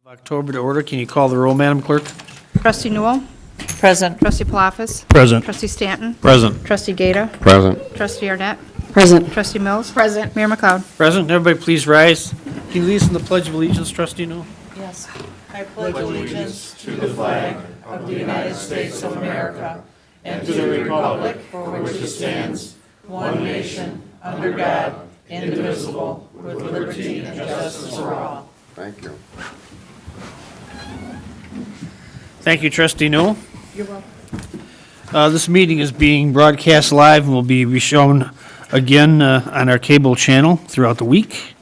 October to order. Can you call the roll, Madam Clerk? Trustee Newell. Present. Trustee Palafis. Present. Trustee Stanton. Present. Trustee Gata. Present. Trustee Arnett. Present. Trustee Mills. Present. Mayor McLeod. Present. Everybody please rise. Can you lead us in the Pledge of Allegiance, Trustee Noel? Yes. I pledge allegiance to the flag of the United States of America and to the republic for which it stands, one nation, under God, indivisible, with liberty and justice for all. Thank you. Thank you, Trustee Noel. You're welcome. This meeting is being broadcast live and will be reshown again on our cable channel throughout the week.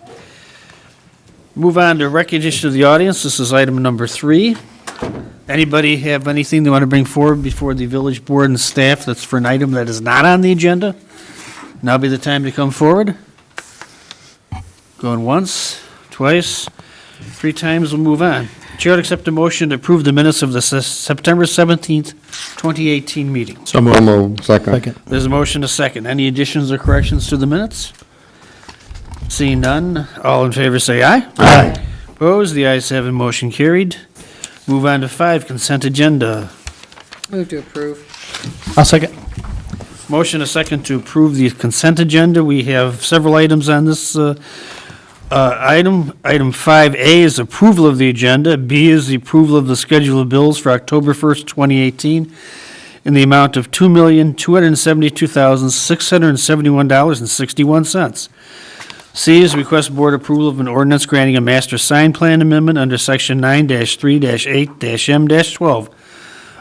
Move on to recognition of the audience. This is item number 3. Anybody have anything they want to bring forward before the village board and staff that's for an item that is not on the agenda? Now be the time to come forward. Going once, twice, 3 times, we'll move on. Chair would accept a motion to approve the minutes of the September 17th, 2018 meeting. So moved. Second. There's a motion, a second. Any additions or corrections to the minutes? Seeing none, all in favor say aye. Aye. Opposed, the ayes have it, motion carried. Move on to 5, consent agenda. Move to approve. I'll second. Motion, a second to approve the consent agenda. We have several items on this item. Item 5A is approval of the agenda. B is the approval of the schedule of bills for October 1st, 2018 in the amount of $2,272,671.61. C is request board approval of an ordinance granting a master sign plan amendment under section 9-3-8-M-12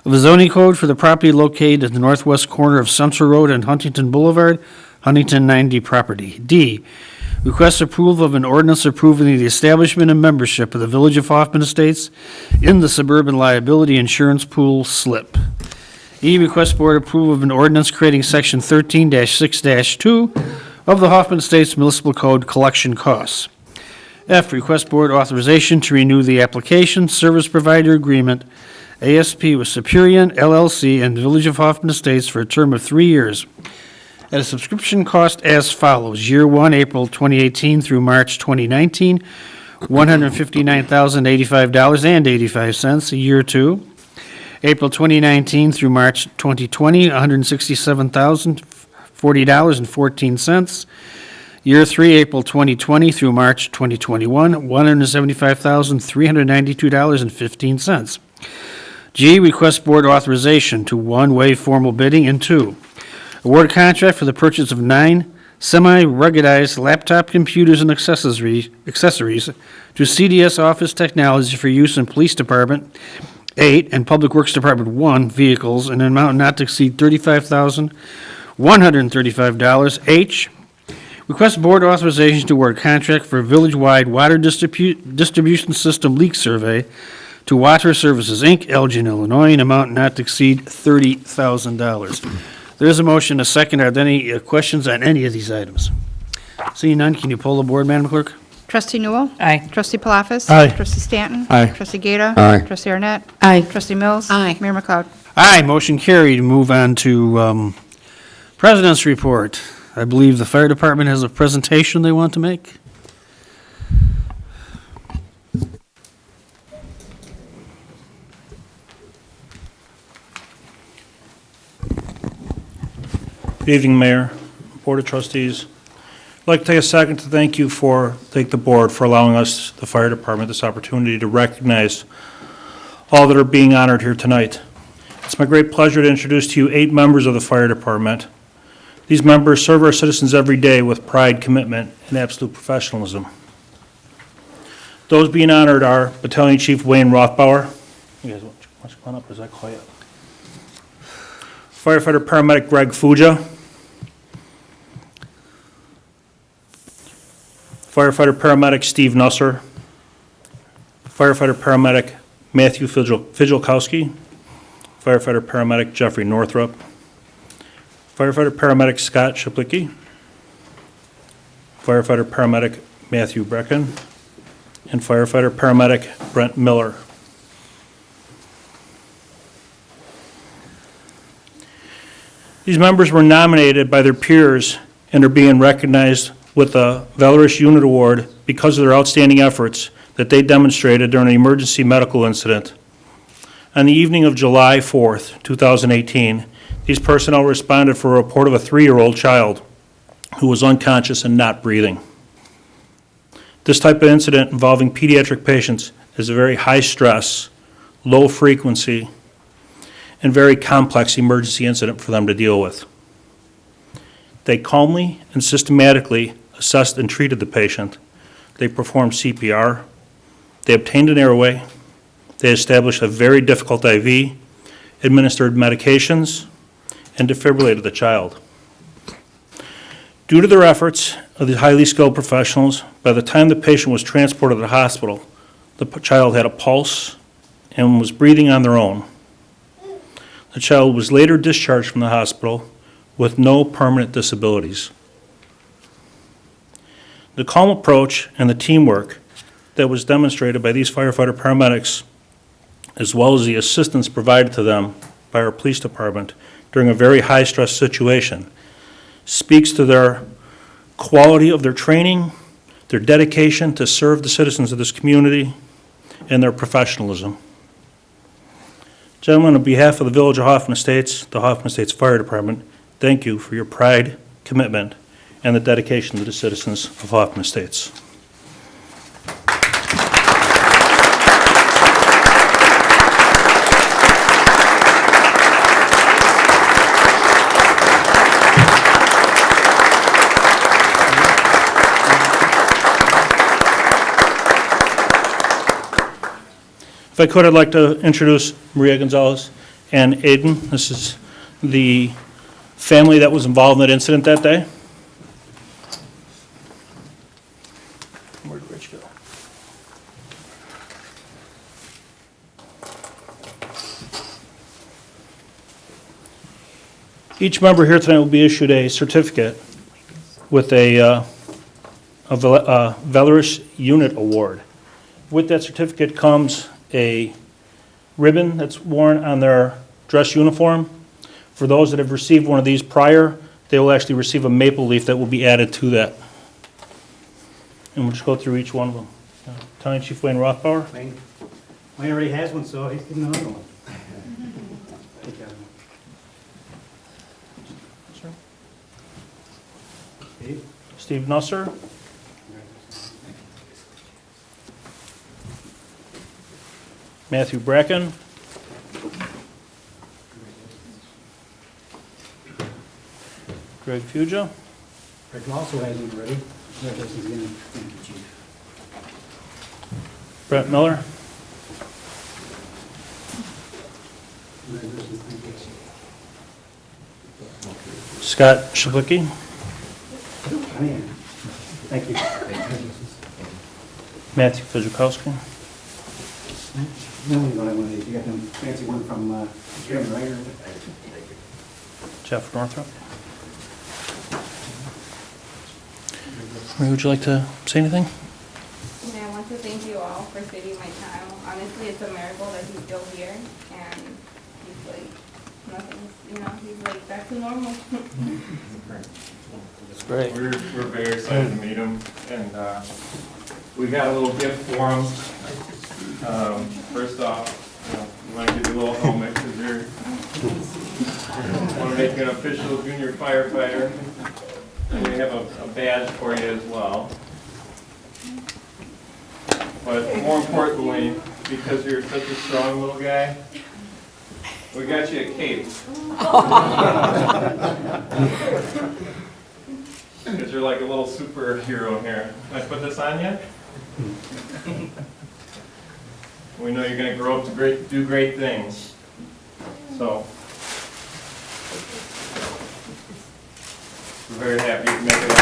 of the zoning code for the property located at the northwest corner of Central Road and Huntington Boulevard, Huntington 90 property. D, request approval of an ordinance approving the establishment and membership of the Village of Hoffman Estates in the Suburban Liability Insurance Pool SLIP. E, request board approval of an ordinance creating section 13-6-2 of the Hoffman Estates Municipal Code collection costs. F, request board authorization to renew the application service provider agreement ASP with Superior LLC and the Village of Hoffman Estates for a term of 3 years at a subscription cost as follows. Year 1, April 2018 through March 2019, $159,085.85. Year 2, April 2019 through March 2020, $167,040.14. Year 3, April 2020 through March 2021, $175,392.15. G, request board authorization to 1, waive formal bidding, and 2, award a contract for the purchase of 9 semi-ruggedized laptop computers and accessories to CDS Office Technology for use in Police Department 8 and Public Works Department 1 vehicles in an amount not to exceed $35,135. H, request board authorization to award contract for a village-wide water distribution system leak survey to Water Services, Inc., Elgin, Illinois, in amount not to exceed $30,000. There is a motion, a second. Are there any questions on any of these items? Seeing none, can you poll the board, Madam Clerk? Trustee Newell. Aye. Trustee Palafis. Aye. Trustee Stanton. Aye. Trustee Gata. Aye. Trustee Arnett. Aye. Trustee Mills. Aye. Mayor McLeod. Aye, motion carried. Move on to President's report. I believe the fire department has a presentation they want to make. Good evening, Mayor, Board of Trustees. I'd like to take a second to thank the board for allowing us, the fire department, this opportunity to recognize all that are being honored here tonight. It's my great pleasure to introduce to you 8 members of the fire department. These members serve our citizens every day with pride, commitment, and absolute professionalism. Those being honored are Battalion Chief Wayne Rothbauer. You guys want to come on up? Is that quiet? Firefighter Paramedic Greg Fuja. Firefighter Paramedic Steve Nusser. Firefighter Paramedic Matthew Fidjelkowski. Firefighter Paramedic Jeffrey Northrup. Firefighter Paramedic Scott Shaplicki. Firefighter Paramedic Matthew Brecken. And Firefighter Paramedic Brent Miller. These members were nominated by their peers and are being recognized with the Valorous Unit Award because of their outstanding efforts that they demonstrated during an emergency medical incident. On the evening of July 4th, 2018, these personnel responded for a report of a 3-year-old child who was unconscious and not breathing. This type of incident involving pediatric patients is a very high stress, low frequency, and very complex emergency incident for them to deal with. They calmly and systematically assessed and treated the patient. They performed CPR. They obtained an airway. They established a very difficult IV, administered medications, and defibrillated the child. Due to their efforts of the highly skilled professionals, by the time the patient was transported to the hospital, the child had a pulse and was breathing on their own. The child was later discharged from the hospital with no permanent disabilities. The calm approach and the teamwork that was demonstrated by these firefighter paramedics, as well as the assistance provided to them by our police department during a very high-stress situation, speaks to their quality of their training, their dedication to serve the citizens of this community, and their professionalism. Gentlemen, on behalf of the Village of Hoffman Estates, the Hoffman Estates Fire Department, thank you for your pride, commitment, and the dedication to the citizens of Hoffman Estates. If I could, I'd like to introduce Maria Gonzalez and Aiden. This is the family that was involved in that incident that day. Where'd Rich go? Each member here tonight will be issued a certificate with a Valorous Unit Award. With that certificate comes a ribbon that's worn on their dress uniform. For those that have received one of these prior, they will actually receive a maple leaf that will be added to that. And we'll just go through each one of them. Battalion Chief Wayne Rothbauer. Wayne already has one, so he's getting another one. Steve Nusser. Matthew Bracken. Greg Fugia. Greg also has one already. Congratulations again. Thank you, Chief. Brett Miller. Congratulations. Thank you. Scott Schlicki. Thank you. Matthew Fizikowski. No, you don't have one of these. You got them fancy one from Jim, right? Jeff Northrop. Maria, would you like to say anything? I want to thank you all for saving my child. Honestly, it's a miracle that he's still here, and he's like, nothing's, he's like back to normal. That's great. We're very excited to meet him, and we got a little gift for him. First off, we want to give you a little helmet because you're want to make you an official junior firefighter. And we have a badge for you as well. But more importantly, because you're such a strong little guy, we got you a cape. Because you're like a little superhero here. Can I put this on you? We know you're going to grow up to do great things. So, we're very happy you can make it out.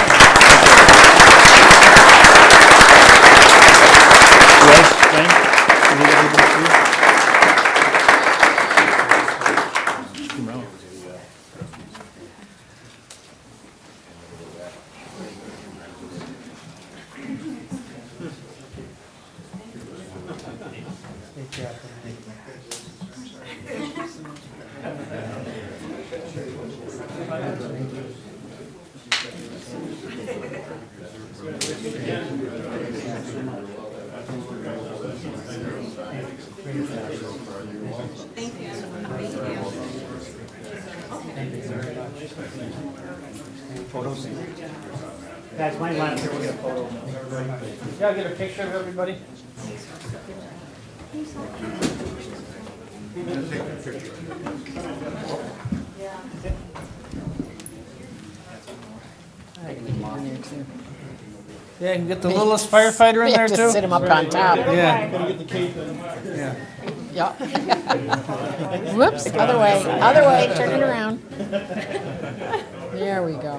photos. Guys, my line here, we'll get a photo. Y'all get a picture of everybody? Yeah, you can get the littlest firefighter in there too? Just sit him up on top. Yeah. Yep. Whoops, other way, turn it around. There we go.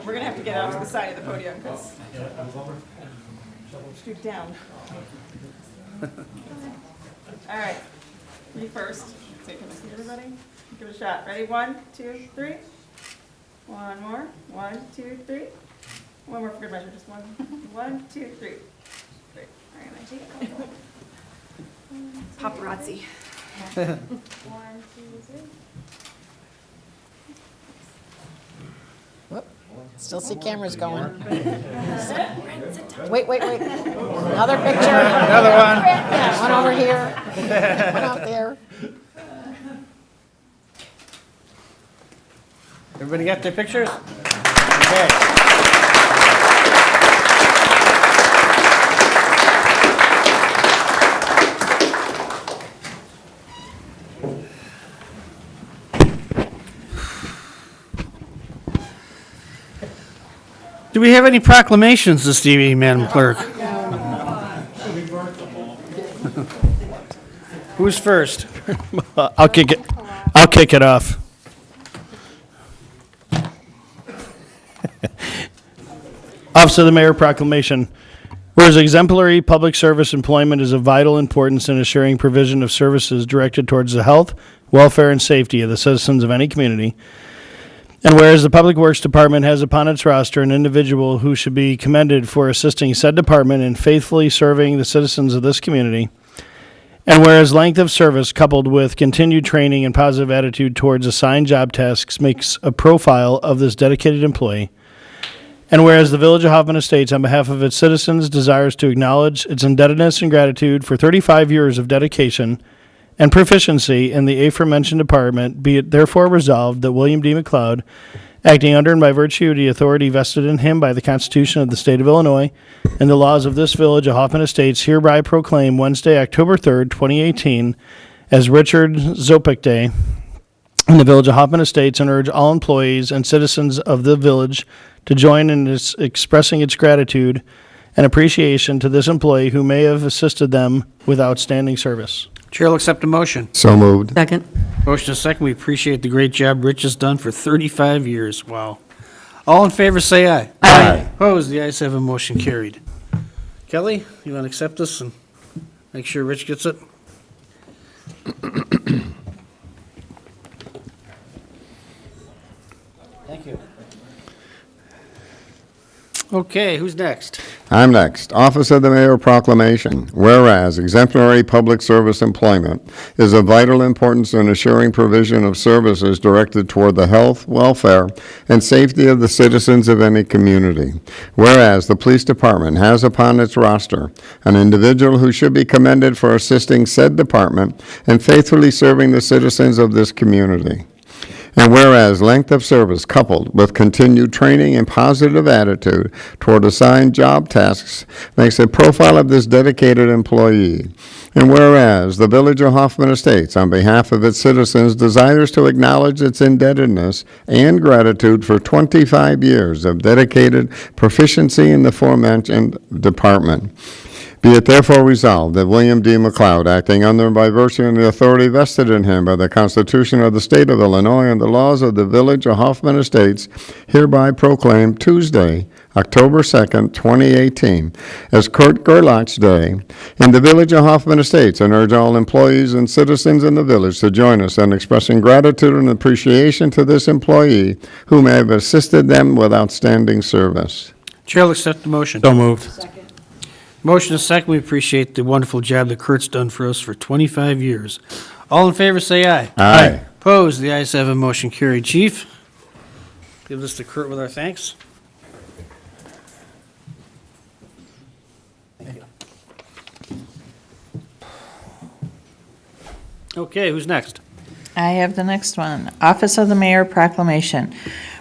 We're gonna have to get out to the side of the podium because scoot down. All right, me first. Take a seat, everybody. Give it a shot. Ready? 1, 2, 3. One more. 1, 2, 3. One more for good measure. Just one. 1, 2, 3. Great. All right, I'm gonna take a couple. Paparazzi. 1, 2, 3. Whoop. Still see cameras going. Wait. Another picture. Another one. One over here. One out there. Everybody got their pictures? Okay. Do we have any proclamations this evening, Madam Clerk? Who's first? I'll kick it off. Office of the Mayor proclamation. Whereas exemplary public service employment is of vital importance in assuring provision of services directed towards the health, welfare, and safety of the citizens of any community. And whereas the Public Works Department has upon its roster an individual who should be commended for assisting said department in faithfully serving the citizens of this community. And whereas length of service coupled with continued training and positive attitude towards assigned job tasks makes a profile of this dedicated employee. And whereas the Village of Hoffman Estates, on behalf of its citizens, desires to acknowledge its indebtedness and gratitude for 35 years of dedication and proficiency in the aforementioned department, be it therefore resolved that William D. McLeod, acting under and by virtue of the authority vested in him by the Constitution of the State of Illinois and the laws of this Village of Hoffman Estates, hereby proclaim Wednesday, October 3rd, 2018, as Richard Zopek Day in the Village of Hoffman Estates, and urge all employees and citizens of the village to join in expressing its gratitude and appreciation to this employee who may have assisted them with outstanding service. Chair will accept a motion. So moved. Second. Motion is second. We appreciate the great job Rich has done for 35 years. Wow. All in favor, say aye. Aye. Opposed? The ayes have a motion carried. Kelly, you want to accept this and make sure Rich gets it? Thank you. Okay, who's next? I'm next. Office of the Mayor proclamation. Whereas exemplary public service employment is of vital importance in assuring provision of services directed toward the health, welfare, and safety of the citizens of any community. Whereas the police department has upon its roster an individual who should be commended for assisting said department and faithfully serving the citizens of this community. And whereas length of service coupled with continued training and positive attitude toward assigned job tasks makes a profile of this dedicated employee. And whereas the Village of Hoffman Estates, on behalf of its citizens, desires to acknowledge its indebtedness and gratitude for 25 years of dedicated proficiency in the aforementioned department. Be it therefore resolved that William D. McLeod, acting under and by virtue of the authority vested in him by the Constitution of the State of Illinois and the laws of the Village of Hoffman Estates, hereby proclaim Tuesday, October 2nd, 2018, as Kurt Gerlach's Day in the Village of Hoffman Estates, and urge all employees and citizens in the village to join us in expressing gratitude and appreciation to this employee who may have assisted them with outstanding service. Chair will accept the motion. So moved. Motion is second. We appreciate the wonderful job that Kurt's done for us for 25 years. All in favor, say aye. Aye. Opposed? The ayes have a motion carried. Chief, give this to Kurt with our thanks. Okay, who's next? I have the next one. Office of the Mayor Proclamation.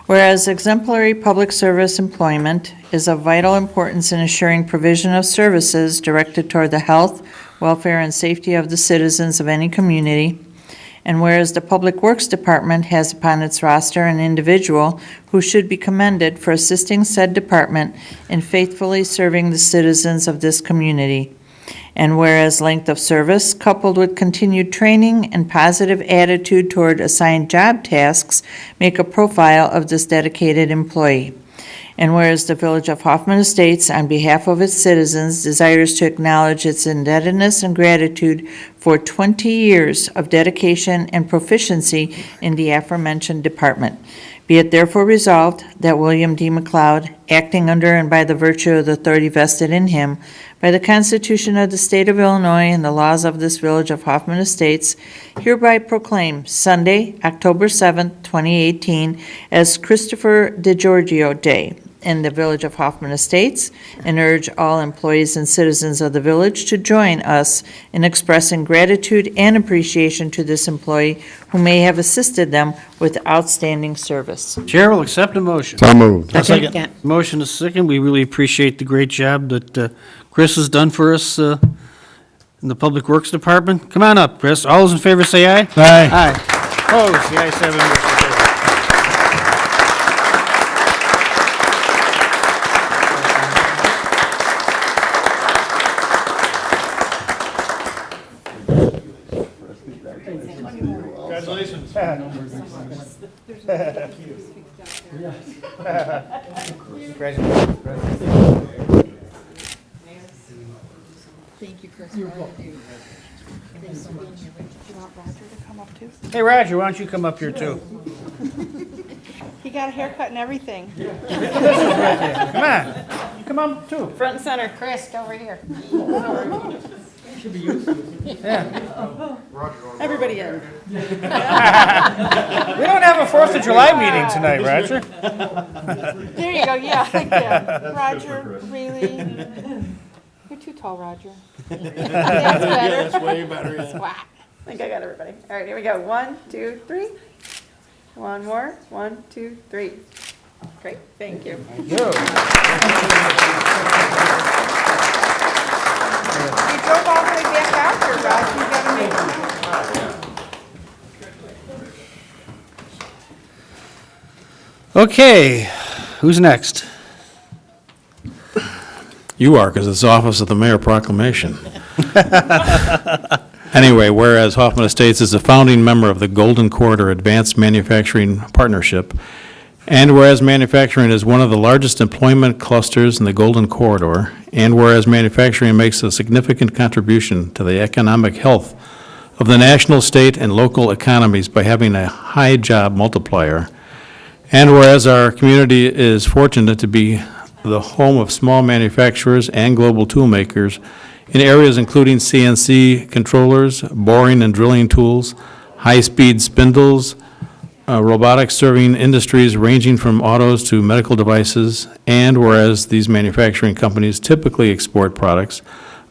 Whereas exemplary public service employment is of vital importance in assuring provision of services directed toward the health, welfare, and safety of the citizens of any community, and whereas the Public Works Department has upon its roster an individual who should be commended for assisting said department in faithfully serving the citizens of this community, and whereas length of service coupled with continued training and positive attitude toward assigned job tasks make a profile of this dedicated employee. And whereas the Village of Hoffman Estates, on behalf of its citizens, desires to acknowledge its indebtedness and gratitude for 20 years of dedication and proficiency in the aforementioned department. Be it therefore resolved that William D. McLeod, acting under and by the virtue of the authority vested in him by the Constitution of the State of Illinois and the laws of this Village of Hoffman Estates, hereby proclaim Sunday, October 7th, 2018, as Christopher DeGiorgio Day in the Village of Hoffman Estates, and urge all employees and citizens of the village to join us in expressing gratitude and appreciation to this employee who may have assisted them with outstanding service. Chair will accept a motion. So moved. Second. Motion is second. We really appreciate the great job that Chris has done for us in the Public Works Department. Come on up, Chris. All those in favor say aye. Aye. Aye. Opposed? The ayes have it. Motion carries. Congratulations. Thank you, Chris. You're welcome. Thanks for being here. Do you want Roger to come up too? Hey, Roger, why don't you come up here, too? He got a haircut and everything. Come on. You come up, too. Front and center. Chris, over here. Everybody in. We don't have a 4th of July meeting tonight, Roger. There you go, yeah, like that. Roger, really? You're too tall, Roger. That's better. That's way better. Yeah. Swat. I think I got everybody. All right, here we go. 1, 2, 3. One more. 1, 2, 3. Great, thank you. You drove all the way back out here, Roger. You gotta make it. Okay, who's next? You are, because it's the Office of the Mayor Proclamation. Anyway, whereas Hoffman Estates is a founding member of the Golden Corridor Advanced Manufacturing Partnership, and whereas manufacturing is one of the largest employment clusters in the Golden Corridor, and whereas manufacturing makes a significant contribution to the economic health of the national, state, and local economies by having a high job multiplier, and whereas our community is fortunate to be the home of small manufacturers and global tool makers in areas including CNC controllers, boring and drilling tools, high-speed spindles, robotics serving industries ranging from autos to medical devices, and whereas these manufacturing companies typically export products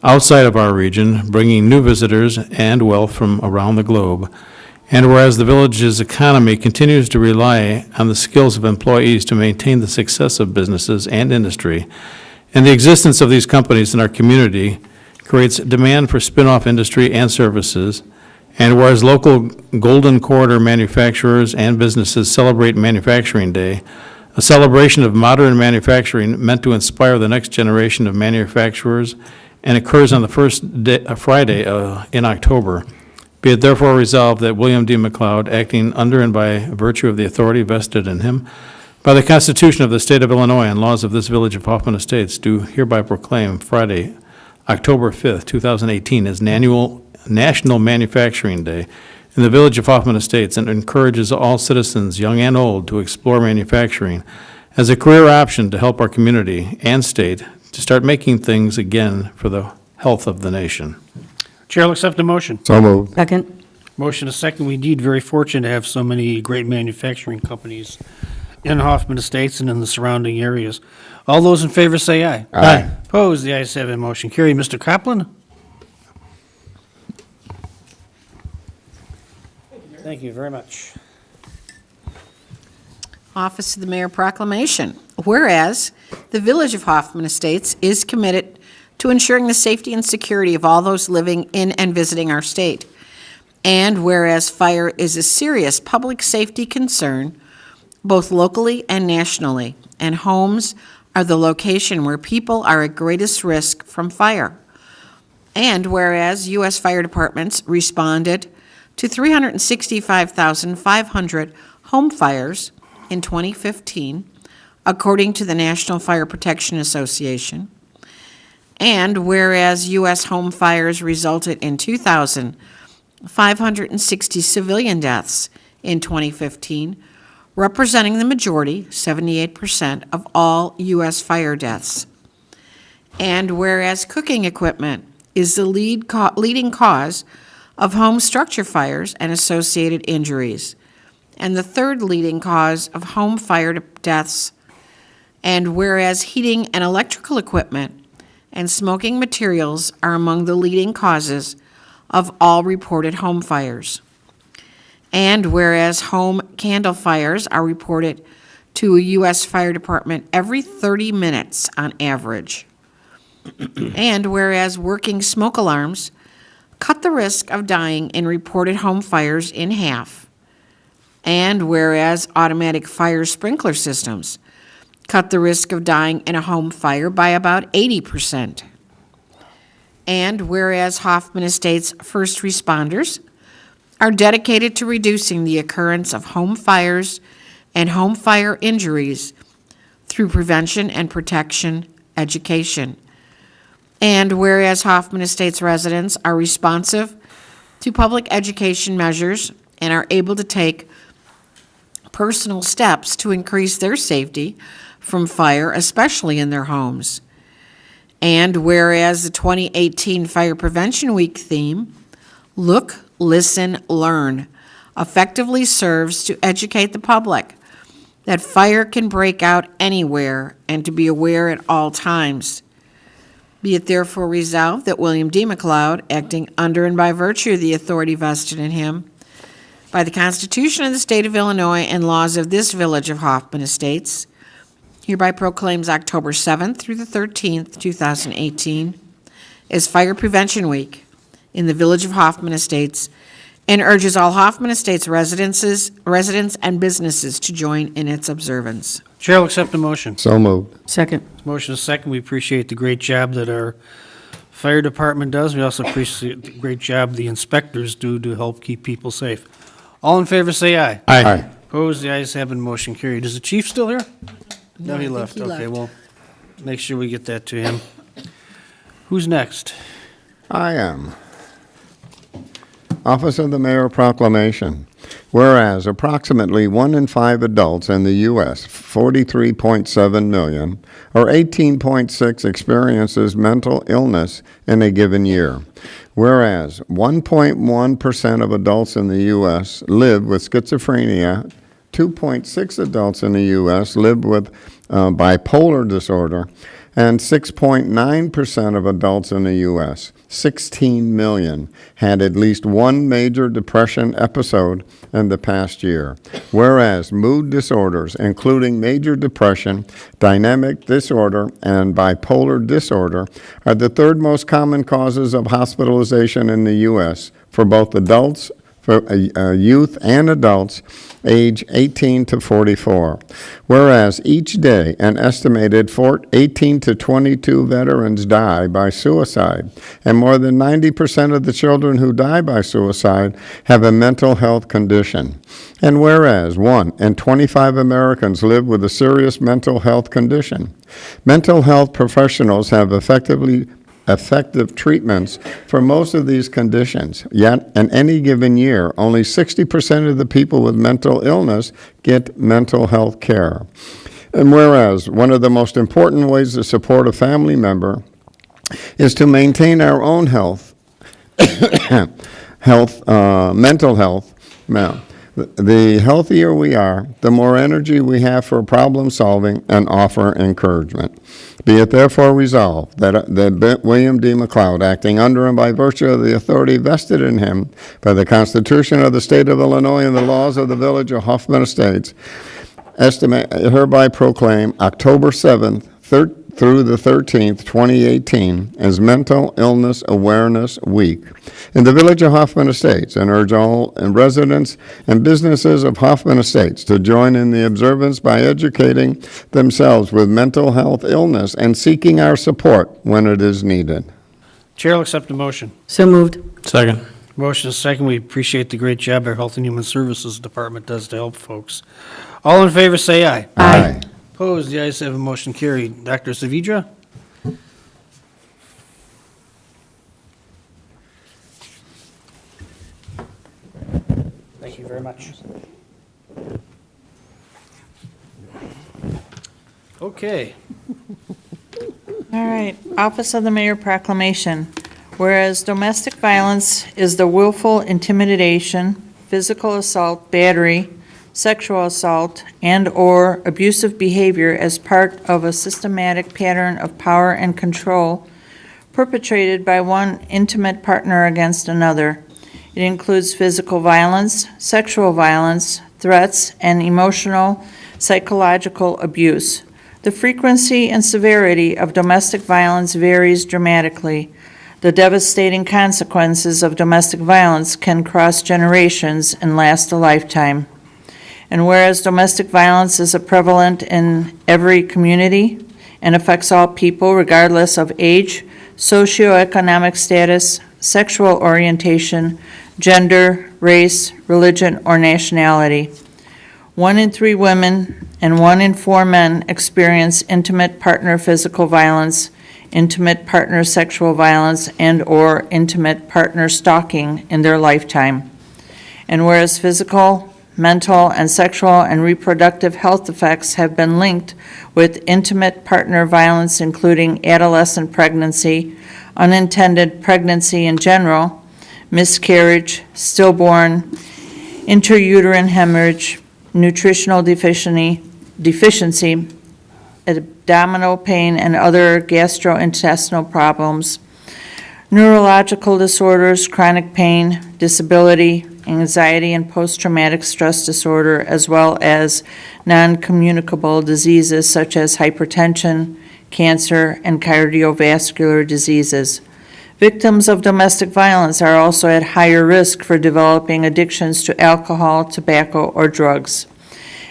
outside of our region, bringing new visitors and wealth from around the globe, and whereas the village's economy continues to rely on the skills of employees to maintain the success of businesses and industry, and the existence of these companies in our community creates demand for spin-off industry and services, and whereas local Golden Corridor manufacturers and businesses celebrate Manufacturing Day, a celebration of modern manufacturing meant to inspire the next generation of manufacturers, and occurs on the first day, Friday in October. Be it therefore resolved that William D. McLeod, acting under and by virtue of the authority vested in him by the Constitution of the State of Illinois and laws of this Village of Hoffman Estates, do hereby proclaim Friday, October 5th, 2018, as National Manufacturing Day in the Village of Hoffman Estates, and encourages all citizens, young and old, to explore manufacturing as a career option to help our community and state to start making things again for the health of the nation. Chair will accept the motion. So moved. Second. Motion is second. We indeed very fortunate to have so many great manufacturing companies in Hoffman Estates and in the surrounding areas. All those in favor say aye. Aye. Opposed? The ayes have it. Motion carried. Mr. Kaplan? Thank you very much. Office of the Mayor Proclamation. Whereas the Village of Hoffman Estates is committed to ensuring the safety and security of all those living in and visiting our state. And whereas fire is a serious public safety concern, both locally and nationally, and homes are the location where people are at greatest risk from fire. And whereas U.S. fire departments responded to 365,500 home fires in 2015, according to the National Fire Protection Association. And whereas U.S. home fires resulted in 2,560 civilian deaths in 2015, representing the majority, 78%, of all U.S. fire deaths. And whereas cooking equipment is the leading cause of home structure fires and associated injuries, and the third leading cause of home fire deaths. And whereas heating and electrical equipment and smoking materials are among the leading causes of all reported home fires. And whereas home candle fires are reported to a U.S. fire department every 30 minutes on average. And whereas working smoke alarms cut the risk of dying in reported home fires in half. And whereas automatic fire sprinkler systems cut the risk of dying in a home fire by about 80%. And whereas Hoffman Estates first responders are dedicated to reducing the occurrence of home fires and home fire injuries through prevention and protection education. And whereas Hoffman Estates residents are responsive to public education measures and are able to take personal steps to increase their safety from fire, especially in their homes. And whereas the 2018 Fire Prevention Week theme, Look, Listen, Learn, effectively serves to educate the public that fire can break out anywhere and to be aware at all times. Be it therefore resolved that William D. McLeod, acting under and by virtue of the authority vested in him by the Constitution of the State of Illinois and laws of this Village of Hoffman Estates, hereby proclaims October 7th through the 13th, 2018, as Fire Prevention Week in the Village of Hoffman Estates, and urges all Hoffman Estates residents and businesses to join in its observance. Chair will accept the motion. So moved. Second. Motion is second. We appreciate the great job that our fire department does. We also appreciate the great job the inspectors do to help keep people safe. All in favor, say aye. Aye. Opposed, the ayes have it, motion carried. Is the chief still here? No, he I think left. he Okay, left. well, make sure we get that to him. Who's next? I am. Office of the Mayor Proclamation. Whereas approximately 1 in 5 adults in the U.S., 43.7 million, or 18.6, experiences mental illness in a given year. Whereas 1.1% of adults in the U.S. live with schizophrenia, 2.6 adults in the U.S. live with bipolar disorder, and 6.9% of adults in the U.S., 16 million, had at least one major depression episode in the past year. Whereas mood disorders, including major depression, dynamic disorder, and bipolar disorder, are the third most common causes of hospitalization in the U.S. for both adults, for youth and adults age 18 to 44. Whereas each day an estimated 18 to 22 veterans die by suicide, and more than 90% of the children who die by suicide have a mental health condition. And whereas 1 in 25 Americans live with a serious mental health condition. Mental health professionals have effective treatments for most of these conditions, yet in any given year, only 60% of the people with mental illness get mental health care. And whereas one of the most important ways to support a family member is to maintain our own health, mental health. Now, the healthier we are, the more energy we have for problem solving and offer encouragement. Be it therefore resolved that William D. McLeod, acting under and by virtue of the authority vested in him by the Constitution of the State of Illinois and the laws of the Village of Hoffman Estates, hereby proclaim October 7th through the 13th, 2018, as Mental Illness Awareness Week in the Village of Hoffman Estates, and urge all residents and businesses of Hoffman Estates to join in the observance by educating themselves with mental health illness and seeking our support when it is needed. Chair will accept the motion. So moved. Second. Motion is second. We appreciate the great job our Health and Human Services Department does to help folks. All in favor, say aye. Aye. Opposed, the ayes have a motion carried. Dr. Savidra? Thank you very much. Okay. All right, Office of the Mayor Proclamation. Whereas domestic violence is the willful intimidation, physical assault, battery, sexual assault, and/or abusive behavior as part of a systematic pattern of power and control perpetrated by one intimate partner against another. It includes physical violence, sexual violence, threats, and emotional, psychological abuse. The frequency and severity of domestic violence varies dramatically. The devastating consequences of domestic violence can cross generations and last a lifetime. And whereas domestic violence is prevalent in every community and affects all people regardless of age, socioeconomic status, sexual orientation, gender, race, religion, or nationality. 1 in 3 women and 1 in 4 men experience intimate partner physical violence, intimate partner sexual violence, and/or intimate partner stalking in their lifetime. And whereas physical, mental, and sexual and reproductive health effects have been linked with intimate partner violence, including adolescent pregnancy, unintended pregnancy in general, miscarriage, stillborn, intrauterine hemorrhage, nutritional deficiency, abdominal pain, and other gastrointestinal problems, neurological disorders, chronic pain, disability, anxiety, and post-traumatic stress disorder, as well as non-communicable diseases such as hypertension, cancer, and cardiovascular diseases. Victims of domestic violence are also at higher risk for developing addictions to alcohol, tobacco, or drugs.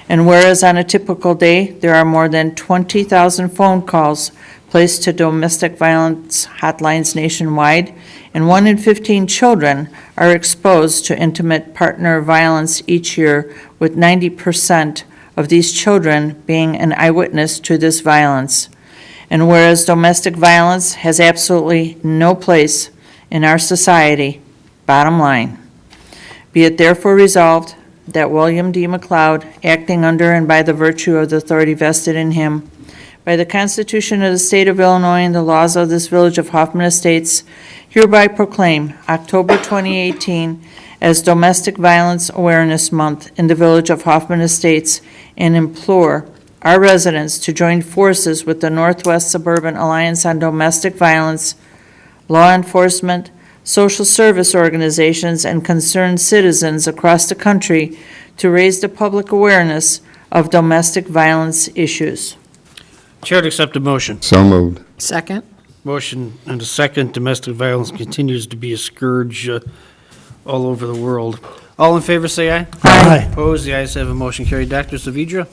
And whereas on a typical day, there are more than 20,000 phone calls placed to domestic violence hotlines nationwide, and 1 in 15 children are exposed to intimate partner violence each year, with 90% of these children being an eyewitness to this violence. And whereas domestic violence has absolutely no place in our society, bottom line, be it therefore resolved that William D. McLeod, acting under and by the virtue of the authority vested in him by the Constitution of the State of Illinois and the laws of this Village of Hoffman Estates, hereby proclaim October 2018 as Domestic Violence Awareness Month in the Village of Hoffman Estates, and implore our residents to join forces with the Northwest Suburban Alliance on Domestic Violence, law enforcement, social service organizations, and concerned citizens across the country to raise the public awareness of domestic violence issues. Chair to accept a motion. So moved. Second. Motion and a second. Domestic violence continues to be a scourge all over the world. All in favor, say aye. Aye. Opposed, the ayes have a motion carried. Dr. Savidra,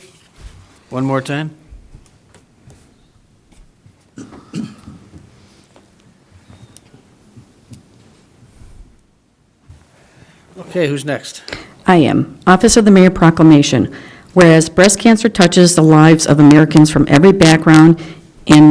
one more time. Okay, who's next? I am. Office of the Mayor Proclamation. Whereas breast cancer touches the lives of Americans from every background and in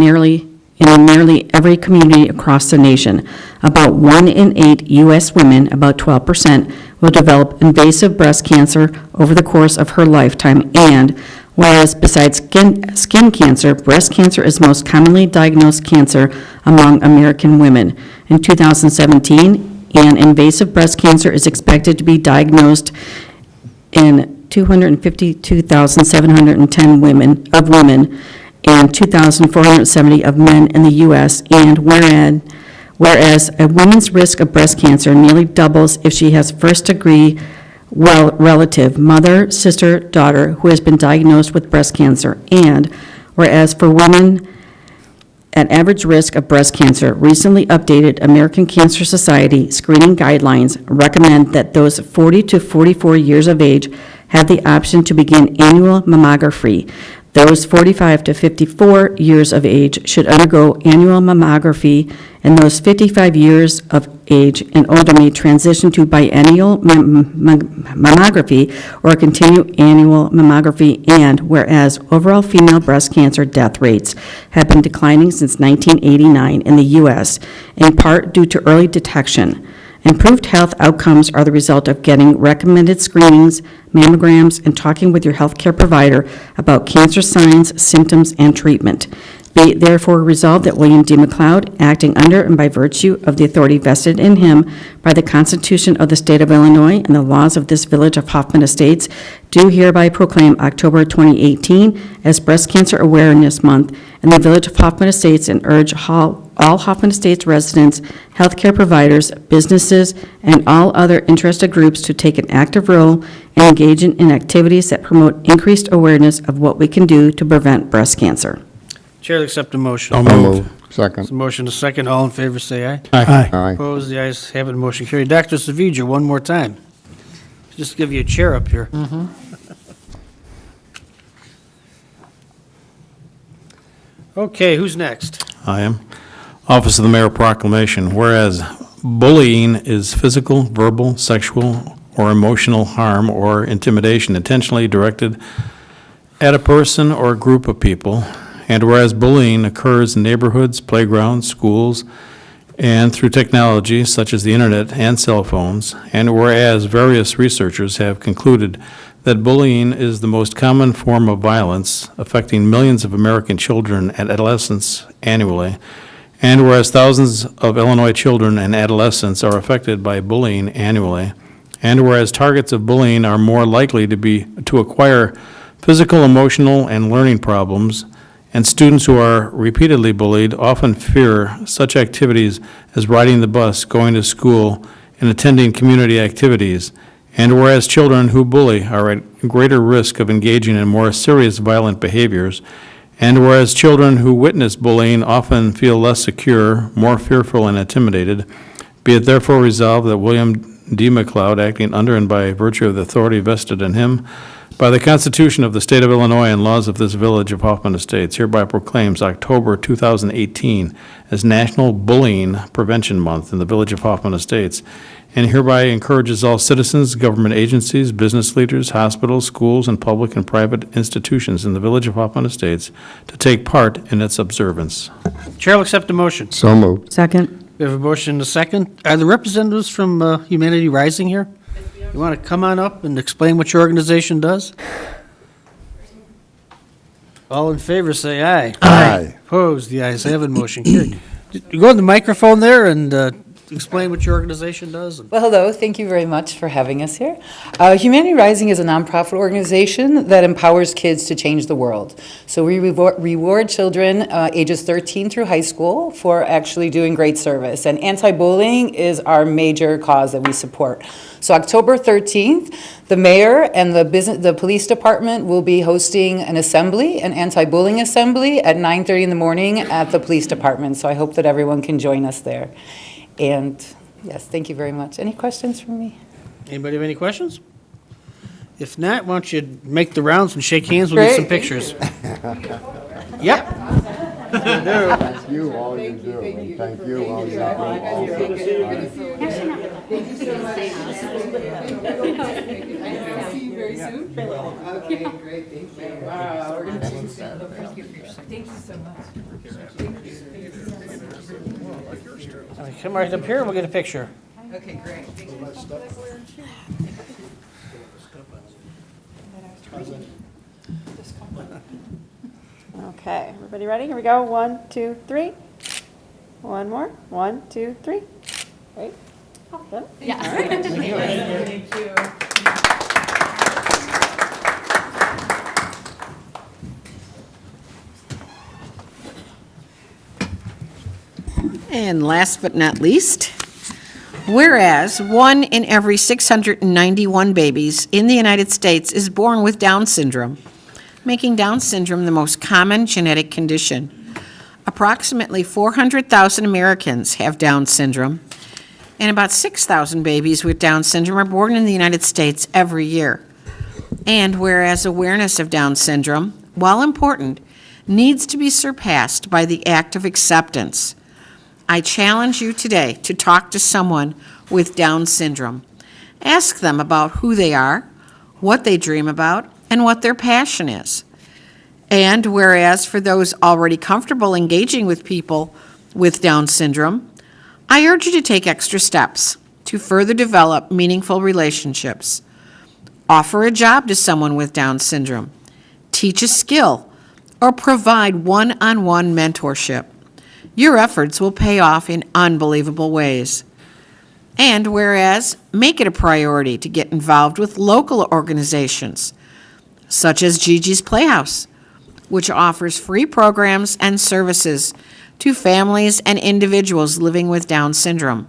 nearly every community across the nation. About 1 in 8 U.S. women, about 12%, will develop invasive breast cancer over the course of her lifetime. And whereas besides skin cancer, breast cancer is most commonly diagnosed cancer among American women. In 2017, an invasive breast cancer is expected to be diagnosed in 252,710 women, and 2,470 of men in the U.S., and whereas a woman's risk of breast cancer nearly doubles if she has first-degree relative, mother, sister, daughter, who has been diagnosed with breast cancer, and whereas for women at average risk of breast cancer, recently updated American Cancer Society screening guidelines recommend that those 40 to 44 years of age have the option to begin annual mammography. Those 45 to 54 years of age should undergo annual mammography, and those 55 years of age and older may transition to biennial mammography or continue annual mammography. And whereas overall female breast cancer death rates have been declining since 1989 in the U.S., in part due to early detection, improved health outcomes are the result of getting recommended screenings, mammograms, and talking with your healthcare provider about cancer signs, symptoms, and treatment. Be it therefore resolved that William D. McLeod, acting under and by virtue of the authority vested in him by the Constitution of the State of Illinois and the laws of this village of Hoffman Estates, do hereby proclaim October 2018 as Breast Cancer Awareness Month in the village of Hoffman Estates, and urge all Hoffman Estates residents, healthcare providers, businesses, and all other interested groups to take an active role and engage in activities that promote increased awareness of what we can do to prevent breast cancer. Chair will accept the motion. So So moved. moved. Second. There's a motion to second. All in favor, say aye. Aye. Aye. Opposed, the ayes have it, motion carried. Dr. Savidja, one more time. Just give you a chair up here. Okay, who's next? I am. Office of the Mayor Proclamation. Whereas bullying is physical, verbal, sexual, or emotional harm or intimidation intentionally directed at a person or a group of people, and whereas bullying occurs in neighborhoods, playgrounds, schools, and through technology such as the internet and cell phones, and whereas various researchers have concluded that bullying is the most common form of violence affecting millions of American children and adolescents annually, and whereas thousands of Illinois children and adolescents are affected by bullying annually, and whereas targets of bullying are more likely to acquire physical, emotional, and learning problems, and students who are repeatedly bullied often fear such activities as riding the bus, going to school, and attending community activities, and whereas children who bully are at greater risk of engaging in more serious violent behaviors, and whereas children who witness bullying often feel less secure, more fearful, and intimidated, be it therefore resolved that William D. McLeod, acting under and by virtue of the authority vested in him by the Constitution of the State of Illinois and laws of this village of Hoffman Estates, hereby proclaims October 2018 as National Bullying Prevention Month in the village of Hoffman Estates, and hereby encourages all citizens, government agencies, business leaders, hospitals, schools, and public and private institutions in the village of Hoffman Estates to take part in its observance. Chair will accept the motion. So moved. Second. We have a motion to second. Are the representatives from Humanity Rising here? You want to come on up and explain what your organization does? All in favor, say aye. Aye. Opposed, the ayes have it, motion carried. You go to the microphone there and explain what your organization does? Well, hello, thank you very much for having us here. Humanity Rising is a nonprofit organization that empowers kids to change the world. So we reward children ages 13 through high school for actually doing great service. And anti-bullying is our major cause that we support. So October 13th, the mayor and the police department will be hosting an assembly, an anti-bullying assembly at 9:30 in the morning at the police department. So I hope that everyone can join us there. And yes, thank you very much. Any questions from me? Anybody have any questions? If not, why don't you make the rounds and shake hands, we'll get some Great. pictures. Yep. Thank you, all you do, and thank you, all you See you very soon. Okay, great, thank you. Wow, we're gonna do some. Thank you so much. Come right up here and we'll get a picture. Okay, great. Thank you. Okay, everybody ready? Here we go. 1, 2, 3. One more. 1, 2, 3. Right? Done? Yeah. All right. Thank you. And last but not least, whereas 1 in every 691 babies in the United States is born with Down syndrome, making Down syndrome the most common genetic condition. Approximately 400,000 Americans have Down syndrome, and about 6,000 babies with Down syndrome are born in the United States every year. And whereas awareness of Down syndrome, while important, needs to be surpassed by the act of acceptance, I challenge you today to talk to someone with Down syndrome. Ask them about who they are, what they dream about, and what their passion is. And whereas for those already comfortable engaging with people with Down syndrome, I urge you to take extra steps to further develop meaningful relationships. Offer a job to someone with Down syndrome, teach a skill, or provide one-on-one mentorship. Your efforts will pay off in unbelievable ways. And whereas, make it a priority to get involved with local organizations, such as Gigi's Playhouse, which offers free programs and services to families and individuals living with Down syndrome.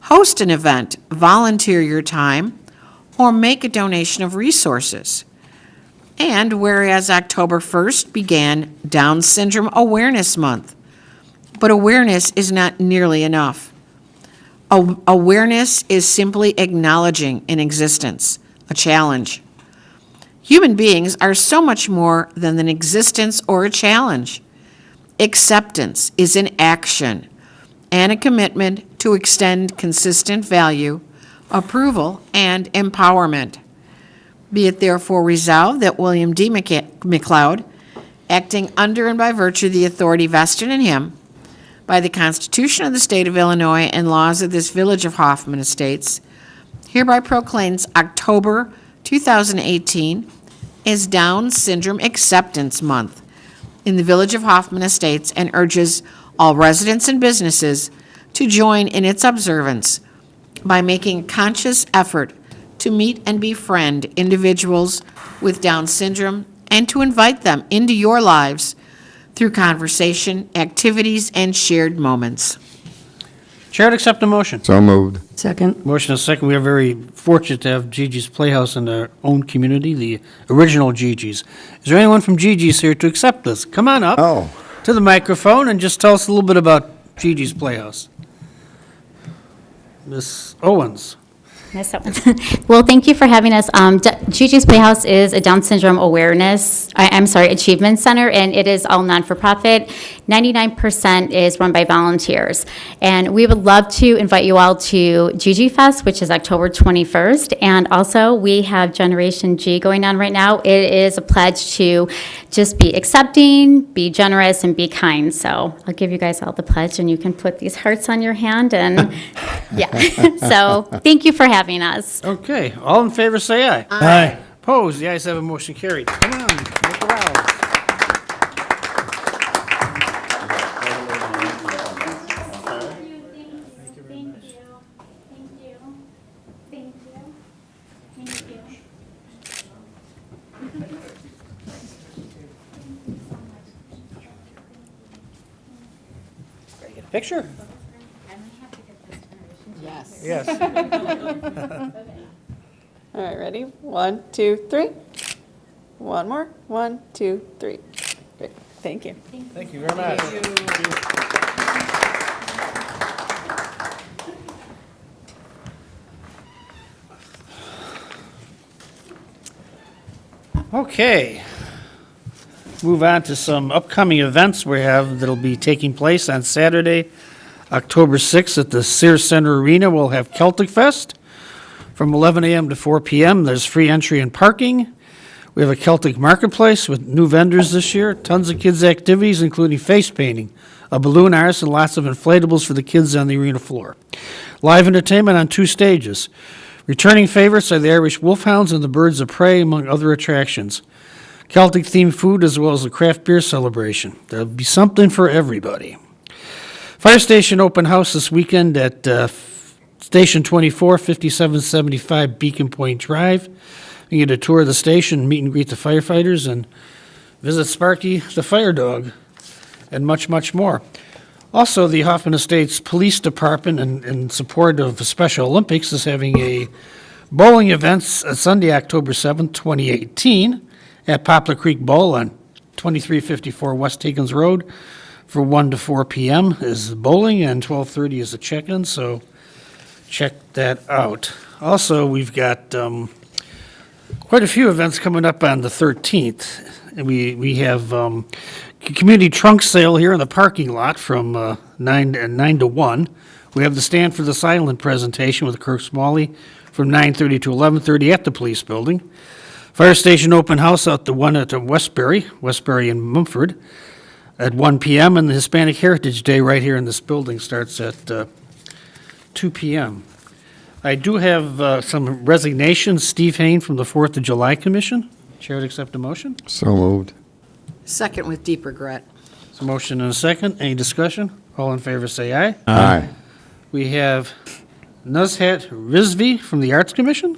Host an event, volunteer your time, or make a donation of resources. And whereas October 1st began Down Syndrome Awareness Month, but awareness is not nearly enough. Awareness is simply acknowledging an existence, a challenge. Human beings are so much more than an existence or a challenge. Acceptance is an action and a commitment to extend consistent value, approval, and empowerment. Be it therefore resolved that William D. McLeod, acting under and by virtue of the authority vested in him by the Constitution of the State of Illinois and laws of this village of Hoffman Estates, hereby proclaims October 2018 as Down Syndrome Acceptance Month in the village of Hoffman Estates and urges all residents and businesses to join in its observance by making a conscious effort to meet and befriend individuals with Down syndrome and to invite them into your lives through conversation, activities, and shared moments. Chair to accept the motion. So moved. Second. Motion is second. We are very fortunate to have Gigi's Playhouse in our own community, the original Gigi's. Is there anyone from Gigi's here to accept this? Come on up to the microphone and just tell us a little bit about Gigi's Playhouse. Ms. Owens. Nice one. Well, thank you for having us. Gigi's Playhouse is a Down syndrome achievement center, and it is all non-for-profit. 99% is run by volunteers. And we would love to invite you all to Gigi Fest, which is October 21st. And also, we have Generation G going on right now. It is a pledge to just be accepting, be generous, and be kind. So I'll give you guys all the pledge, and you can put these hearts on your hand. And yeah, so thank you for having us. Okay, all in favor say aye. Aye. Opposed, the ayes have a motion carried. Come on, make a round. Ready to get a picture? Yes. Yes. All right, ready? 1, 2, 3. One more. 1, 2, 3. Great. Thank you. Thank you very much. Okay. Move on to some upcoming events we have that'll be taking place on Saturday, October 6th at the Sears Center Arena. We'll have Celtic Fest from 11 a.m. to 4 p.m. There's free entry and parking. We have a Celtic Marketplace with new vendors this year, tons of kids' activities, including face painting, a balloon artist, and lots of inflatables for the kids on the arena floor. Live entertainment on 2 stages. Returning favorites are the Irish Wolfhounds and the Birds of Prey, among other attractions. Celtic-themed food as well as a craft beer celebration. There'll be something for everybody. Fire station open house this weekend at Station 24, 5775 Beacon Point Drive. You can get a tour of the station, meet and greet the firefighters, and visit Sparky the fire dog, and much, much more. Also, the Hoffman Estates Police Department, in support of the Special Olympics, is having a bowling event Sunday, October 7th, 2018, at Poplar Creek Bowl on 2354 West Higgins Road for 1 to 4 p.m. is bowling, and 12:30 is a check-in, so check that out. Also, we've got quite a few events coming up on the 13th. We have community trunk sale here in the parking lot from 9 to 1. We have the stand for the silent presentation with Kirk Smalley from 9:30 to 11:30 at the police building. Fire station open house out the one at Westbury and Mumford at 1 p.m. And the Hispanic Heritage Day right here in this building starts at 2 p.m. I do have some resignations. Steve Hain from the 4th of July Commission. Chair would accept a motion. So moved. Second with deep regret. So motion and a second. Any discussion? All in favor say aye. Aye. We have Nuzhat Rizvi from the Arts Commission.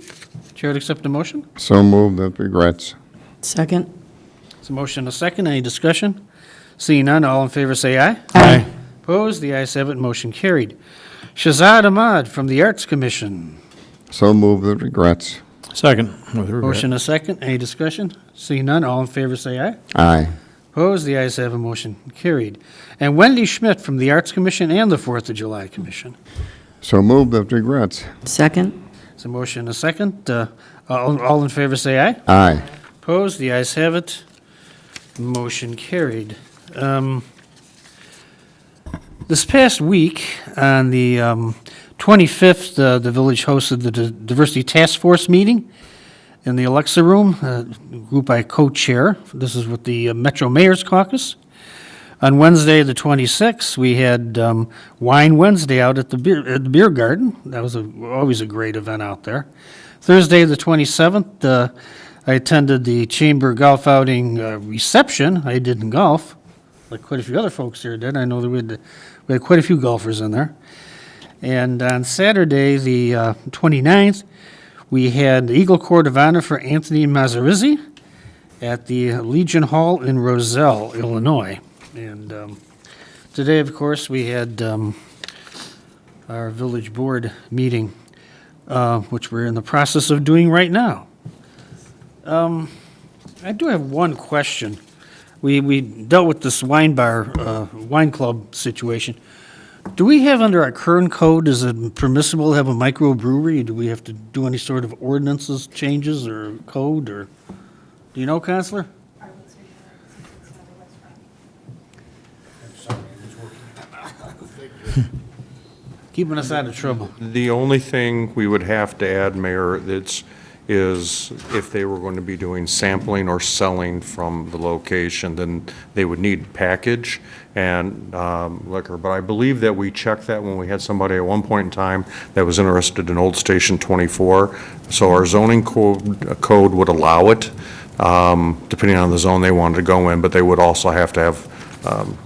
Chair would accept a motion. So moved with regrets. Second. So motion and a second. Any discussion? Seeing none, all in favor say aye. Aye. Opposed? The ayes have it. Motion carried. Shazad Ahmad from the Arts Commission. So moved with regrets. Second, with regret. Motion and a second. Any discussion? Seeing none, all in favor say aye. Aye. Opposed? The ayes have a motion carried. And Wendy Schmidt from the Arts Commission and the 4th of July Commission. So moved with regrets. Second. So motion and a second. All in favor say aye. Aye. Opposed? The ayes have it. Motion carried. This past week, on the 25th, the village hosted the Diversity Task Force meeting in the Alexa Room, group I co-chair. This is with the Metro Mayor's Caucus. On Wednesday, the 26th, we had Wine Wednesday out at the beer garden. That was always a great event out there. Thursday, the 27th, I attended the Chamber Golf Outing reception. I didn't golf, like quite a few other folks here did. I know that we had quite a few golfers in there. And on Saturday, the 29th, we had the Eagle Court of Honor for Anthony Mazzarizzi at the Legion Hall in Roselle, Illinois. And today, of course, we had our village board meeting, which we're in the process of doing right now. I do have one question. We dealt with this wine club situation. Do we have under our current code, is it permissible to have a microbrewery? Do we have to do any sort of ordinances changes or code, or, do you know, Counselor? Keeping us out of trouble. The only thing we would have to add, Mayor, is if they were going to be doing sampling or selling from the location, then they would need package and liquor. But I believe that we checked that when we had somebody at one point in time that was interested in Old Station 24. So our zoning code would allow it, depending on the zone they wanted to go in, but they would also have to have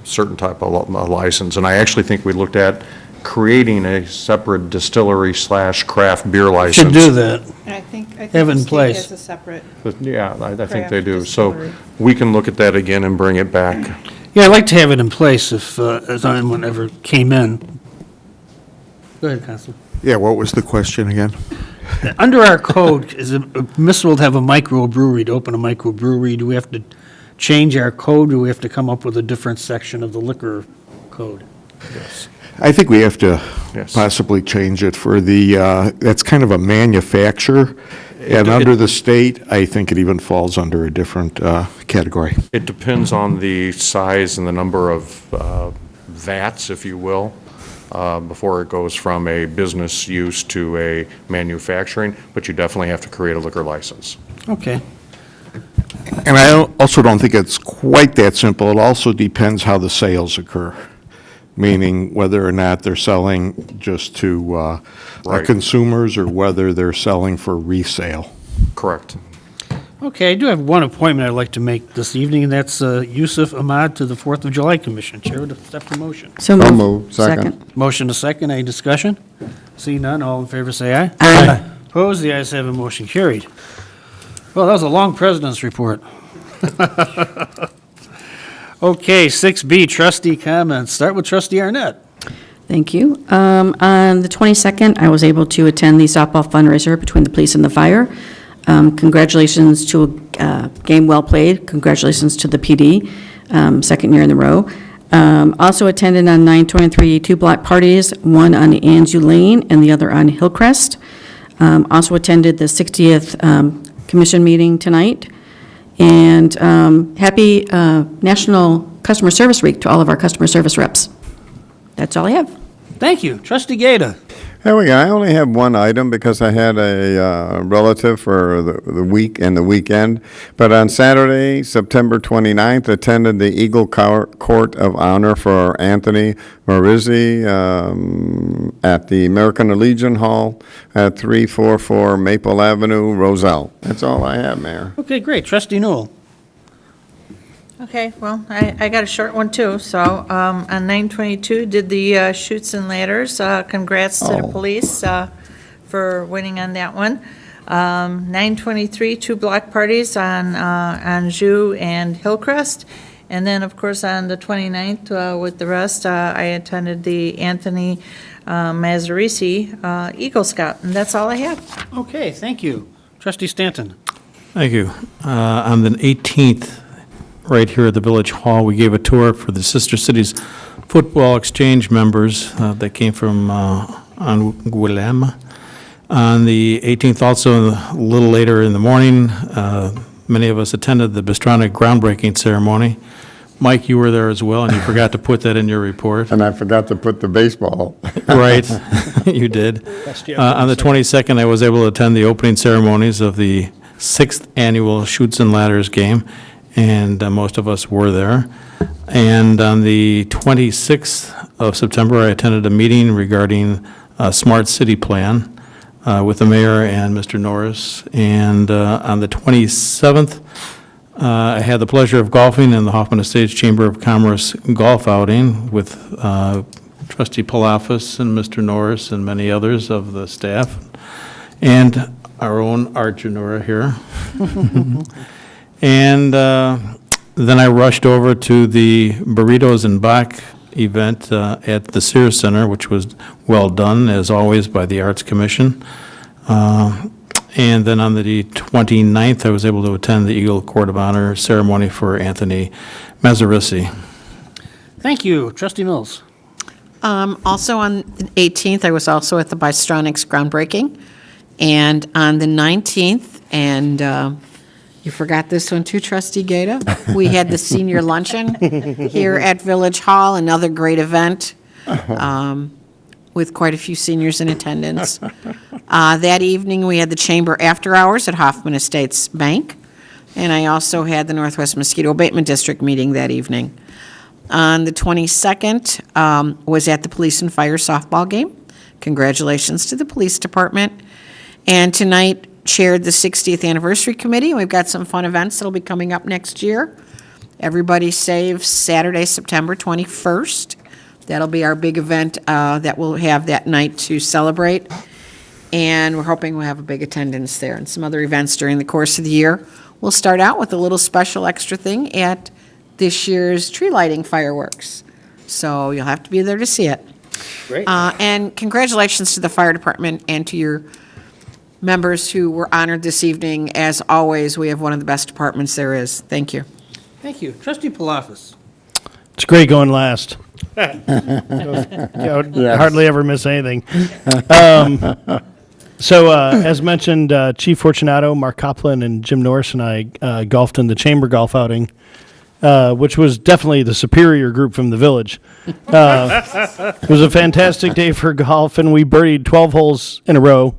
certain type of license. And I actually think we looked at creating a separate distillery / craft beer license. Should do that. And I think Have it the in state place. has a separate, Yeah, I think they Craft do. distillery. So we can look at that again and bring it back. Yeah, I'd like to have it in place if anyone ever came in. Go ahead, Counselor. Yeah, what was the question again? Under our code, is it permissible to have a microbrewery, to open a microbrewery? Do we have to change our code, or do we have to come up with a different section of the liquor code? Yes. I think we have to Yes. possibly change it for that's kind of a manufacturer, and under the state, I think it even falls under a different category. It depends on the size and the number of vats, if you will, before it goes from a business use to a manufacturing, but you definitely have to create a liquor license. Okay. And I also don't think it's quite that simple. It also depends how the sales occur, meaning whether or not they're selling just to Right. consumers or whether they're selling for resale. Correct. Okay, I do have one appointment I'd like to make this evening, and that's Yusuf Ahmad to the 4th of July Commission. Chair would accept the motion. So So moved. moved. Second. Motion to second, any discussion? See none, all in favor say aye. Aye. Opposed, the ayes have a motion carried. Well, that was a long president's report. Okay, 6B, trustee comments. Start with trustee Arnett. Thank you. On the 22nd, I was able to attend the softball fundraiser between the police and the fire. Congratulations to a game well played. Congratulations to the PD, second year in a row. Also attended on 9/23 two block parties, one on Anjou Lane and the other on Hillcrest. Also attended the 60th commission meeting tonight. And happy National Customer Service Week to all of our customer service reps. That's all I have. Thank you. Trustee Gata. There we go. I only have one item because I had a relative for the week and the weekend. But on Saturday, September 29th, attended the Eagle Court of Honor for Anthony Morizzi at the American Legion Hall at 344 Maple Avenue, Roselle. That's all I have, Mayor. Okay, great. Trustee Newell. Okay, well, I got a short one too. So on 9/22, did the Chutes and Ladders. Congrats to the police for winning on that one. 9/23, two block parties on Anjou and Hillcrest. And then, of course, on the 29th, with the rest, I attended the Anthony Mazzarisi Eagle Scout, and that's all I have. Okay, thank you. Trustee Stanton. Thank you. On the 18th, right here at the Village Hall, we gave a tour for the Sister Cities Football Exchange members that came from Angoulême. On the 18th, also a little later in the morning, many of us attended the Bistronic groundbreaking ceremony. Mike, you were there as well, and you forgot to put that in your report. And I forgot to put the baseball. Right, you did. On the 22nd, I was able to attend the opening ceremonies of the 6th annual Chutes and Ladders game, and most of us were there. And on the 26th of September, I attended a meeting regarding a smart city plan with the mayor and Mr. Norris. And on the 27th, I had the pleasure of golfing in the Hoffman Estates Chamber of Commerce golf outing with Trustee Palafis and Mr. Norris and many others of the staff, and our own Art Janura here. And then I rushed over to the Burritos and Bach event at the Sears Center, which was well done, as always, by the Arts Commission. And then on the 29th, I was able to attend the Eagle Court of Honor ceremony for Anthony Mazzarisi. Thank you. Trustee Mills. Also on the 18th, I was also at the Bystronics groundbreaking. And on the 19th, and you forgot this one too, Trustee Gata, we had the senior luncheon here at Village Hall, another great event with quite a few seniors in attendance. That evening, we had the chamber after hours at Hoffman Estates Bank, and I also had the Northwest Mosquito Abatement District meeting that evening. On the 22nd, was at the Police and Fire softball game. Congratulations to the police department. And tonight, chaired the 60th Anniversary Committee. We've got some fun events that'll be coming up next year. Everybody Save Saturday, September 21st. That'll be our big event that we'll have that night to celebrate. And we're hoping we'll have a big attendance there and some other events during the course of the year. We'll start out with a little special extra thing at this year's tree lighting fireworks. So you'll have to be there to see it. Great. And congratulations to the fire department and to your members who were honored this evening. As always, we have one of the best departments there is. Thank you. Thank you. Trustee Palafis. It's great going last. Hardly ever miss anything. So, as mentioned, Chief Fortunato, Mark Copland, and Jim Norris and I golfed in the chamber golf outing, which was definitely the superior group from the village. It was a fantastic day for golf, and we birdied 12 holes in a row,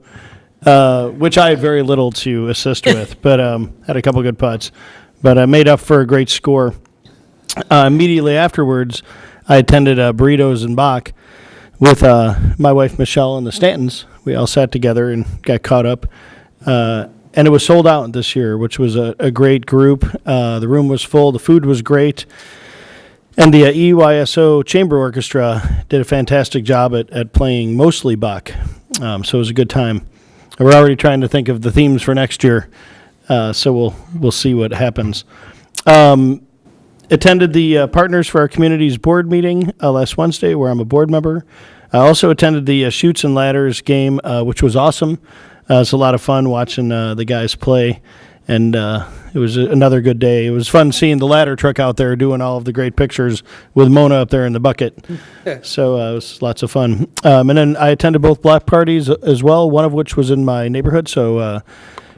which I had very little to assist with, but had a couple good putts. But I made up for a great score. Immediately afterwards, I attended Burritos and Bach with my wife Michelle and the Stantons. We all sat together and got caught up. And it was sold out this year, which was a great group. The room was full. The food was great. And the EYSO Chamber Orchestra did a fantastic job at playing mostly Bach. So it was a good time. We're already trying to think of the themes for next year. So we'll see what happens. Attended the Partners for Our Communities board meeting last Wednesday, where I'm a board member. I also attended the Chutes and Ladders game, which was awesome. It's a lot of fun watching the guys play, and it was another good day. It was fun seeing the ladder truck out there doing all of the great pictures with Mona up there in the bucket. So it was lots of fun. And then I attended both block parties as well, one of which was in my neighborhood. So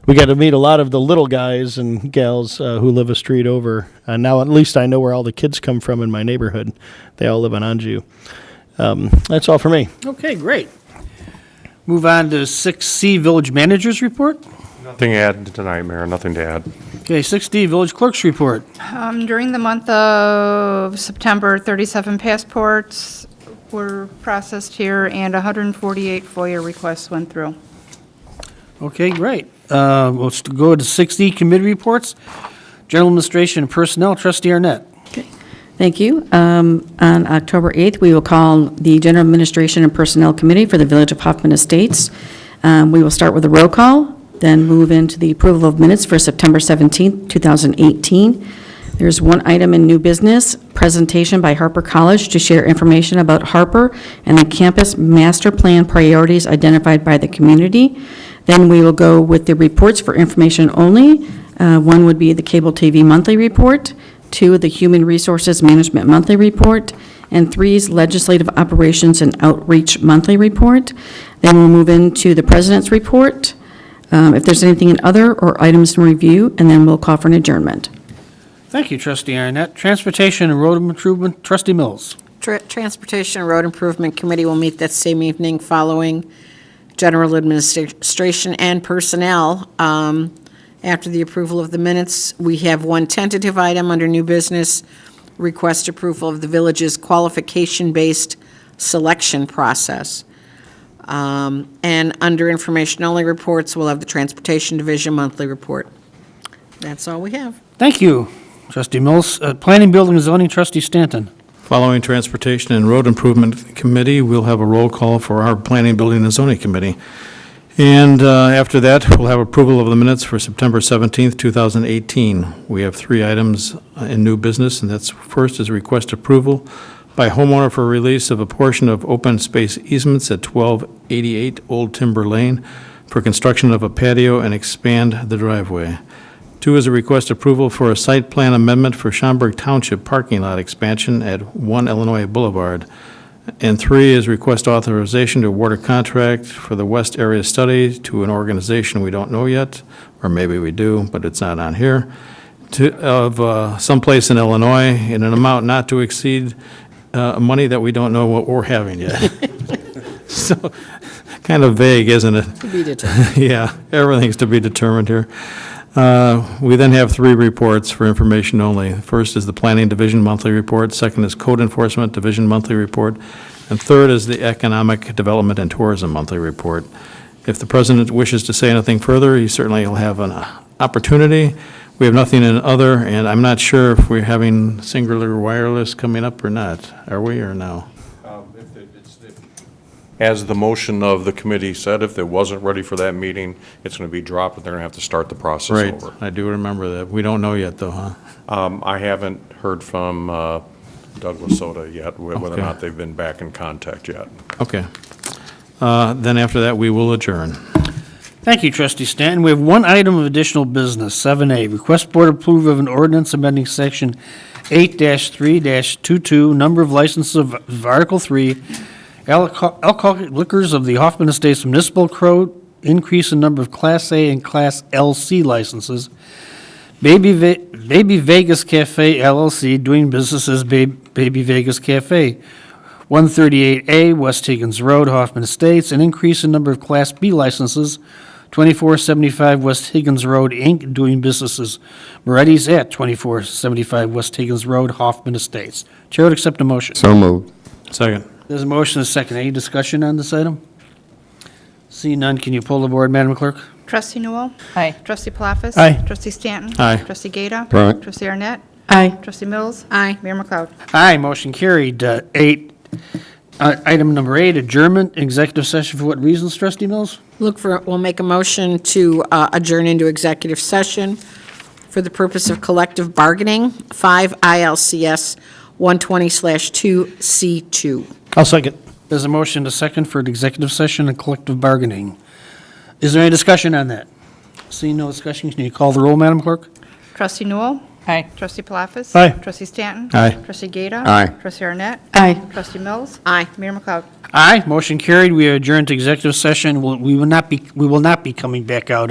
we got to meet a lot of the little guys and gals who live a street over. And now at least I know where all the kids come from in my neighborhood. They all live on Anjou. That's all for me. Okay, great. Move on to 6C, Village Managers Report. Nothing to add tonight, Mayor, nothing to add. Okay, 6D, Village Clerk's Report. During the month of September, 37 passports were processed here and 148 FOIA requests went through. Okay, great. Let's go to 6D, Committee Reports. General Administration and Personnel, Trustee Arnett. Thank you. On October 8th, we will call the General Administration and Personnel Committee for the Village of Hoffman Estates. We will start with a roll call, then move into the approval of minutes for September 17th, 2018. There's one item in new business, presentation by Harper College to share information about Harper and the campus master plan priorities identified by the community. Then we will go with the reports for information only. One would be the Cable TV Monthly Report, 2, the Human Resources Management Monthly Report, and 3 is Legislative Operations and Outreach Monthly Report. Then we'll move into the President's Report, if there's anything in other or items in review, and then we'll call for an adjournment. Thank you, Trustee Arnett. Transportation and Road Improvement, Trustee Mills. Transportation and Road Improvement Committee will meet that same evening following General Administration and Personnel. After the approval of the minutes, we have one tentative item under new business, request approval of the village's qualification-based selection process. And under information-only reports, we'll have the Transportation Division monthly report. That's all we have. Thank you, Trustee Mills. Planning, Building, and Zoning, Trustee Stanton. Following Transportation and Road Improvement Committee, we'll have a roll call for our Planning, Building, and Zoning Committee. And after that, we'll have approval of the minutes for September 17th, 2018. We have 3 items in new business, and that's first is request approval by homeowner for release of a portion of open space easements at 1288 Old Timber Lane for construction of a patio and expand the driveway. 2 is a request approval for a site plan amendment for Schaumburg Township parking lot expansion at 1 Illinois Boulevard. And 3 is request authorization to award a contract for the West Area Study to an organization we don't know yet, or maybe we do, but it's not on here, of someplace in Illinois in an amount not to exceed money that we don't know what we're having yet. So, kind of vague, isn't it? To be determined. Yeah, everything's to be determined here. We then have 3 reports for information only. First is the Planning Division Monthly Report, second is Code Enforcement Division Monthly Report, and third is the Economic Development and Tourism Monthly Report. If the President wishes to say anything further, he certainly will have an opportunity. We have nothing in other, and I'm not sure if we're having Singular Wireless coming up or not. Are we or no? As the motion of the committee said, if it wasn't ready for that meeting, it's going to be dropped, and they're going to have to start the process Right, over. I do remember that. We don't know yet, though, huh? I haven't heard from Douglas Soda yet, whether or Okay. not they've been back in contact yet. Okay. Then after that, we will adjourn. Thank you, Trustee Stanton. We have one item of additional business, 7A. Request Board approval of an ordinance amending Section 8-3-22, number of licenses of Article 3, alcoholic liquors of the Hoffman Estates Municipal Code, increase in number of Class A and Class LC licenses. Baby Vegas Cafe LLC, doing business as Baby Vegas Cafe. 138A West Higgins Road, Hoffman Estates, an increase in number of Class B licenses. 2475 West Higgins Road, Inc., doing business as Moretti's at 2475 West Higgins Road, Hoffman Estates. Chair would accept a motion. So moved. Second. There's a motion and a second. Any discussion on this item? See none, can you pull the board, Madam Clerk? Trustee Newell? Aye. Trustee Palafis? Aye. Trustee Stanton? Aye. Trustee Gata? Aye. Trustee Arnett? Aye. Trustee Mills? Aye. Mayor McLeod? Aye, motion carried. Item number 8, adjournment, executive session for what reasons, Trustee Mills? We'll make a motion to adjourn into executive session for the purpose of collective bargaining, 5 ILCS 120/2C2. I'll second. There's a motion to second for an executive session and collective bargaining. Is there any discussion on that? Seeing no discussion, can you call the roll, Madam Clerk? Trustee Newell? Aye. Trustee Palafis? Aye. Trustee Stanton? Aye. Trustee Gata? Aye. Trustee Arnett? Aye. Trustee Mills? Aye. Mayor McLeod? Aye, motion carried. We adjourn to executive session. We will not be coming back out